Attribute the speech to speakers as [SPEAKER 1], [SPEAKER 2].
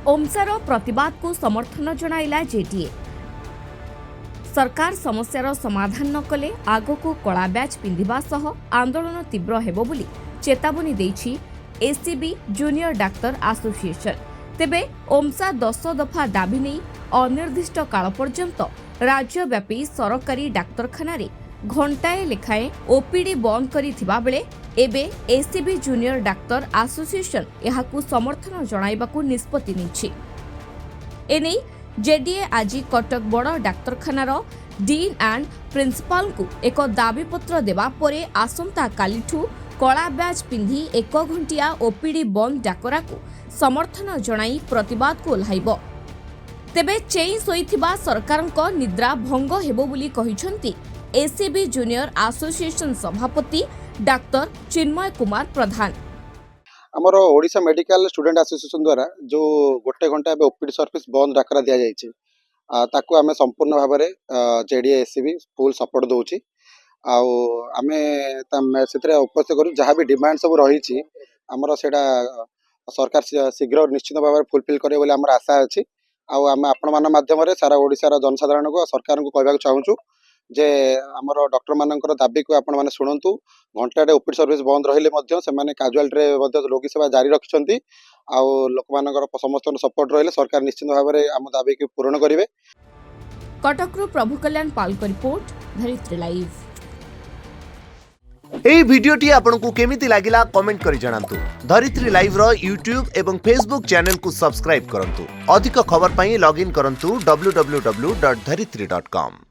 [SPEAKER 1] ओमसार प्रतिवाद को समर्थन जणाइला जेडीए। सरकार समस्यार समाधान न कले आगो को कला बैच पिंधिबा सह आंदोलन तीव्र हेबो बोली चेतावनी देछि एसीबी जूनियर डाक्टर एसोसिएशन। तेबे ओमसा 10 दफा दाबी नहीं अनिर्दिष्ट काल पर्यंत राज्यव्यापी सरकारी डाक्तरखाना रे घंटाए लेखाएं ओपीडी बंद करिथिबा बेले एबे एसीबी जूनियर डाक्टर एसोसिएशन एहाकू समर्थन जणाइबाकू निष्पत्ति नेछि। एने जेडीए आज कटक बड़ डाक्तरखानार डीन एंड प्रिंसिपाल को एक दाबीपत्र देवा परे आसंता कालीठू कला बैच पिंधि 1 घंटिया ओपीडी बंद डाकरा को समर्थन जणाई प्रतिवाद को ओह्लाइब। तेबे चेई सोईथिबा सरकारक निद्रा भंग हेबो बोली कहिसंती एसीबी जूनियर एसोसिएशन सभापति डाक्टर चिन्मय कुमार प्रधान।
[SPEAKER 2] आमर ओडिशा मेडिकल स्टूडेंट एसोसिएशन द्वारा जो 1 घंटा ओपीडी सर्विस बंद डाकरा दिया जाइए ताकू आमे संपूर्ण भाव में जेडीए एसीबी फुल सपोर्ट दौची आमे से उपस्थित करूँ जहाँ भी डिमांड सब रही आमर सेटा सरकार शीघ्र निश्चित भाव में फुलफिल करे बोली आमर आशा अच्छी आम आपण माध्यम सारा ओडिशार जनसाधारण को सरकार को कहवाक चाहूँ जे आमर डॉक्टर मानकर दाबी को आपण माने सुनंतु घंटाटे ओपीडी सर्विस बंद रहिले मध्य सेमाने काजुआलिटी रोगी सेवा जारी रखिछंती लोक मानकर समस्त सपोर्ट रहिले सरकार निश्चित भाव में आम दाबी को पूरण करिवे।
[SPEAKER 1] कटकरू प्रभु कल्याण पाल को रिपोर्ट धरित्री लाइव।
[SPEAKER 3] एई भिडियोटी आपनकु केमिति लागिला कमेंट करि जणांतु। धरित्री लाइव रो यूट्यूब एवं फेसबुक चैनल को सब्सक्राइब करंतु। अधिक खबर पई लॉगिन करंतु www.dharitri.com।